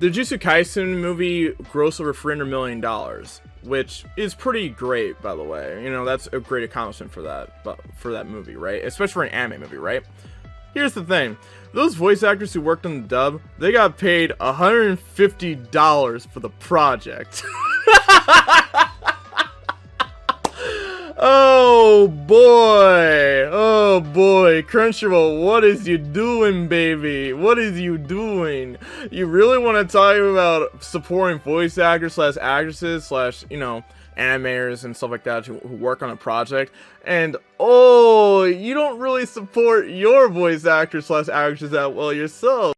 The Jujutsu Kaisen movie grossed over $300 million, which is pretty great, by the way. You know, that's a great accomplishment for that movie, right? Especially for an anime movie, right? Here's the thing. Those voice actors who worked on the dub, they got paid $150 for the project. Oh boy, oh boy, Crunchyroll, what is you doing, baby? What is you doing? You really want to talk about supporting voice actors slash actresses slash, you know, animators and stuff like that who work on a project, and oh, you don't really support your voice actors slash actresses that well yourself.